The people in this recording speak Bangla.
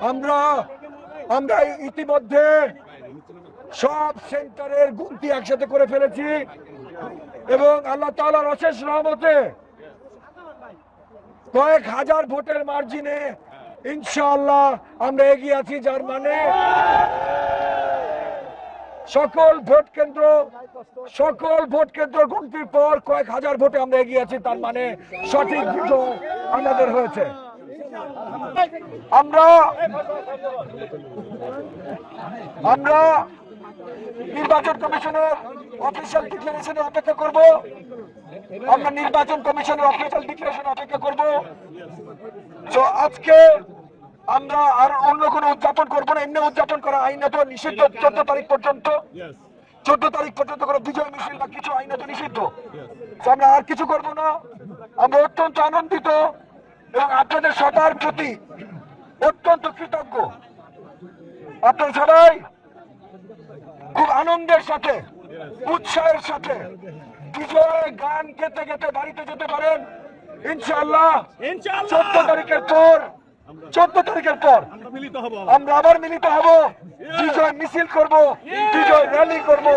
আমরা আমরা ইতিমধ্যে সব সেন্টারের গুনতি একসাথে করে ফেলেছি এবং আল্লাহ তাআলার অশেষ রহমতে কয়েক হাজার ভোটের মার্জিনে ইনশাআল্লাহ আমরা এগিয়ে আছি, যার মানে সকল ভোট কেন্দ্র গণতির পর কয়েক হাজার ভোটে আমরা এগিয়ে আছি, তার মানে সঠিক বিজয় আমাদের হয়েছে। আমরা নির্বাচন কমিশনের অফিসিয়াল ডিক্লারেশনে অপেক্ষা করব। তো আজকে আমরা আর অন্য কোনো উদযাপন করবো না, এমনি উদযাপন করা আইনত নিষিদ্ধ। 14 তারিখ পর্যন্ত কোনো বিজয় মিছিল বা কিছু আইনত নিষিদ্ধ। আমরা আর কিছু করবো না। আমরা অত্যন্ত আনন্দিত এবং আপনাদের সবার প্রতি অত্যন্ত কৃতজ্ঞ। আপনারা সবাই খুব আনন্দের সাথে, উৎসাহের সাথে বিজয় গান গেতে গেতে বাড়িতে যেতে পারেন ইনশাআল্লাহ। 14 তারিখের পর আমরা আবার মিলিত হব, বিজয় মিছিল করব, বিজয় র্যালি করব।